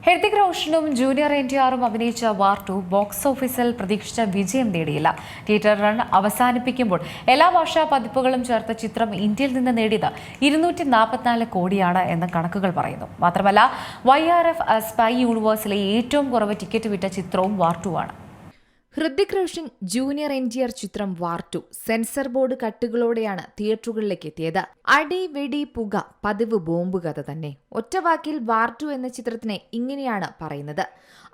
Hrithik റോഷനും junior എൻടിആറും അഭിനയിച്ച വാർ 2 box ഓഫീസിൽ പ്രതീക്ഷിച്ച വിജയം നേടിയില്ല. തിയേറ്റർ റൺ അവസാനിപ്പിക്കുമ്പോൾ എല്ലാ ഭാഷാ പതിപ്പുകളും ചേർത്ത ചിത്രം ഇന്ത്യയിൽ നിന്ന് നേടിയത് 244 കോടിയാണ് എന്ന് കണക്കുകൾ പറയുന്നു. മാത്രമല്ല YRF സ്പൈ യൂണിവേഴ്സിലെ ഏറ്റവും കുറവ് ടിക്കറ്റ് വിറ്റ ചിത്രവും വാർ 2 ആണ്. ഹൃതിക് റോഷൻ ജൂനിയർ എൻടിആർ ചിത്രം വാർ 2 സെൻസർ ബോർഡ് കട്ടുകളോടെയാണ് തിയേറ്ററുകളിലേക്ക് എത്തിയത്. അടി വെടി പുക പതിവ് ബോംബ് കഥ തന്നെ. ഒറ്റവാക്കിൽ വാർ 2 എന്ന ചിത്രത്തിനെ ഇങ്ങനെയാണ് പറയുന്നത്: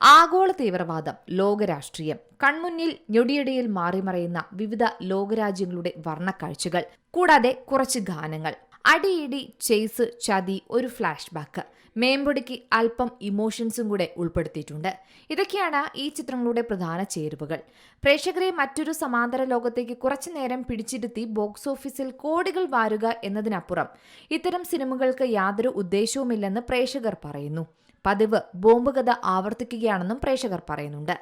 ആഗോള തീവ്രവാദം, ലോകരാഷ്ട്രീയം, കൺമുന്നിൽ ഞൊടിയടിയിൽ മാറിമറയുന്ന വിവിധ ലോകരാജ്യങ്ങളുടെ വർണ്ണക്കാഴ്ചകൾ, കൂടാതെ കുറച്ച് ഗാനങ്ങൾ, അടിയിടി, ചേസ്, ചതി, ഒരു ഫ്ലാഷ് ബാക്ക്, മേമ്പൊടിക്ക് അല്പം ഇമോഷൻസും കൂടെ ഉൾപ്പെടുത്തിയിട്ടുണ്ട്. ഇതൊക്കെയാണ് ഈ ചിത്രങ്ങളുടെ പ്രധാന ചേരുവകൾ. പ്രേക്ഷകരെ മറ്റൊരു സമാന്തര ലോകത്തേക്ക് കുറച്ചു നേരം പിടിച്ചിരുത്തി ബോക്സ് ഓഫീസിൽ കോടികൾ വാരുക എന്നതിനപ്പുറം ഇത്തരം സിനിമകൾക്ക് യാതൊരു ഉദ്ദേശവുമില്ലെന്ന് പ്രേക്ഷകർ പറയുന്നു. പതിവ് ബോംബ് കഥ ആവർത്തിക്കുകയാണെന്നും പ്രേക്ഷകർ പറയുന്നുണ്ട്.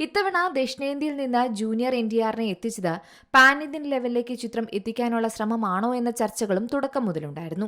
ഇത്തവണ ദക്ഷിണേന്ത്യയിൽ നിന്ന് ജൂനിയർ എൻടിആറിനെ എത്തിച്ചത് പാൻ ഇന്ത്യൻ ലെവലിലേക്ക് ചിത്രം എത്തിക്കാനുള്ള ശ്രമമാണോ എന്ന ചർച്ചകളും തുടക്കം മുതലുണ്ടായിരുന്നു.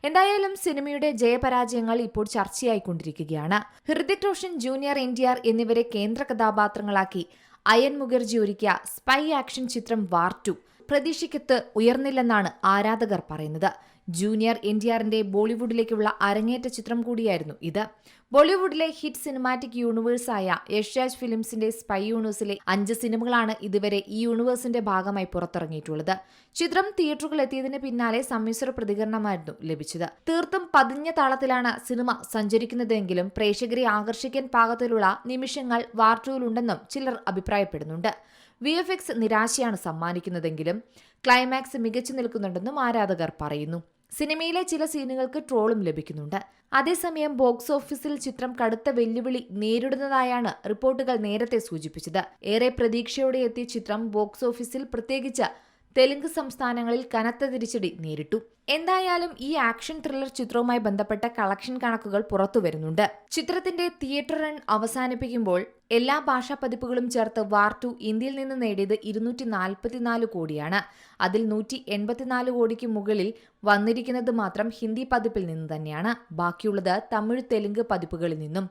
എന്തായാലും സിനിമയുടെ ജയപരാജയങ്ങൾ ഇപ്പോൾ ചർച്ചയായിക്കൊണ്ടിരിക്കുകയാണ്. ഹൃതിക് റോഷൻ, ജൂനിയർ എൻടിആർ എന്നിവരെ കേന്ദ്ര കഥാപാത്രങ്ങളാക്കി അയൻ മുഖർജി ഒരുക്കിയ സ്പൈ ആക്ഷൻ ചിത്രം വാർ 2 പ്രതീക്ഷയ്ക്കത്ത് ഉയർന്നില്ലെന്നാണ് ആരാധകർ പറയുന്നത്. ജൂനിയർ എൻടിആറിന്റെ ബോളിവുഡിലേക്കുള്ള അരങ്ങേറ്റ ചിത്രം കൂടിയായിരുന്നു ഇത്. ബോളിവുഡിലെ ഹിറ്റ് സിനിമാറ്റിക് യൂണിവേഴ്സായ യഷ്രാജ് ഫിലിംസിന്റെ സ്പൈ യൂണിവേഴ്സിലെ 5 സിനിമകളാണ് ഇതുവരെ ഈ യൂണിവേഴ്സിന്റെ ഭാഗമായി പുറത്തിറങ്ങിയിട്ടുള്ളത്. ചിത്രം തിയേറ്ററുകൾ എത്തിയതിന് പിന്നാലെ സമ്മിശ്ര പ്രതികരണമായിരുന്നു ലഭിച്ചത്. തീർത്തും പതിഞ്ഞ താളത്തിലാണ് സിനിമ സഞ്ചരിക്കുന്നതെങ്കിലും പ്രേക്ഷകരെ ആകർഷിക്കാൻ പാകത്തിലുള്ള നിമിഷങ്ങൾ വാർ 2-ലുണ്ടെന്നും ചിലർ അഭിപ്രായപ്പെടുന്നുണ്ട്. VFX നിരാശയാണ് സമ്മാനിക്കുന്നതെങ്കിലും ക്ലൈമാക്സ് മികച്ചു നിൽക്കുന്നുണ്ടെന്നും ആരാധകർ പറയുന്നു. സിനിമയിലെ ചില സീനുകൾക്ക് ട്രോളും ലഭിക്കുന്നുണ്ട്. അതേസമയം ബോക്സ് ഓഫീസിൽ ചിത്രം കടുത്ത വെല്ലുവിളി നേരിടുന്നതായാണ് റിപ്പോർട്ടുകൾ നേരത്തെ സൂചിപ്പിച്ചത്. ഏറെ പ്രതീക്ഷയോടെ എത്തിയ ചിത്രം ബോക്സ് ഓഫീസിൽ പ്രത്യേകിച്ച് തെലുങ്ക് സംസ്ഥാനങ്ങളിൽ കനത്ത തിരിച്ചടി നേരിട്ടു. എന്തായാലും ഈ ആക്ഷൻ ത്രില്ലർ ചിത്രവുമായി ബന്ധപ്പെട്ട കളക്ഷൻ കണക്കുകൾ പുറത്തുവരുന്നുണ്ട്. ചിത്രത്തിന്റെ തിയേറ്റർ റൺ അവസാനിപ്പിക്കുമ്പോൾ എല്ലാ ഭാഷാ പതിപ്പുകളും ചേർത്ത് വാർ 2 ഇന്ത്യയിൽ നിന്ന് നേടിയത് 244 കോടിയാണ്. അതിൽ 184 കോടിക്ക് മുകളിൽ വന്നിരിക്കുന്നത് മാത്രം ഹിന്ദി പതിപ്പിൽ നിന്ന് തന്നെയാണ്. ബാക്കിയുള്ളത് തമിഴ്, തെലുങ്ക് പതിപ്പുകളിൽ നിന്നും.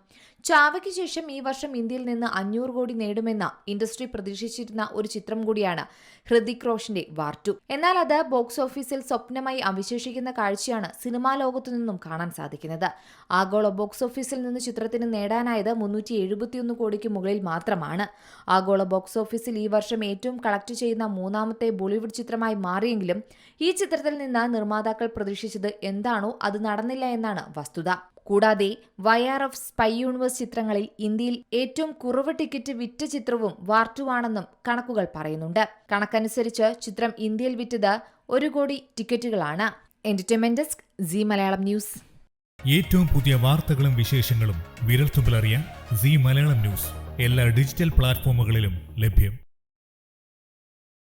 ചാവയ്ക്ക് ശേഷം ഈ വർഷം ഇന്ത്യയിൽ നിന്ന് 500 കോടി നേടുമെന്ന ഇൻഡസ്ട്രി പ്രതീക്ഷിച്ചിരുന്ന ഒരു ചിത്രം കൂടിയാണ് ഹൃതിക് റോഷന്റെ വാർ 2. എന്നാൽ അത് ബോക്സ് ഓഫീസിൽ സ്വപ്നമായി അവശേഷിക്കുന്ന കാഴ്ചയാണ് സിനിമാ ലോകത്തു നിന്നും കാണാൻ സാധിക്കുന്നത്. ആഗോള ബോക്സ് ഓഫീസിൽ നിന്ന് ചിത്രത്തിന് നേടാനായത് 371 കോടിക്ക് മുകളിൽ മാത്രമാണ്. ആഗോള ബോക്സ് ഓഫീസിൽ ഈ വർഷം ഏറ്റവും കളക്ട് ചെയ്യുന്ന 3ാമത്തെ ബോളിവുഡ് ചിത്രമായി മാറിയെങ്കിലും ഈ ചിത്രത്തിൽ നിന്ന് നിർമ്മാതാക്കൾ പ്രതീക്ഷിച്ചത് എന്താണോ അത് നടന്നില്ല എന്നാണ് വസ്തുത. കൂടാതെ YRF സ്പൈ യൂണിവേഴ്സ് ചിത്രങ്ങളിൽ ഇന്ത്യയിൽ ഏറ്റവും കുറവ് ടിക്കറ്റ് വിറ്റ ചിത്രവും വാർ 2 ആണെന്നും കണക്കുകൾ പറയുന്നുണ്ട്. കണക്കനുസരിച്ച് ചിത്രം ഇന്ത്യയിൽ വിറ്റത് 1 കോടി ടിക്കറ്റുകളാണ്. Entertainment desk, Zee Malayalam news. ഏറ്റവും പുതിയ വാർത്തകളും വിശേഷങ്ങളും വിരൽത്തുമ്പിലറിയാൻ സീ മലയാളം ന്യൂസ് എല്ലാ ഡിജിറ്റൽ പ്ലാറ്റ്ഫോമുകളിലും ലഭ്യം.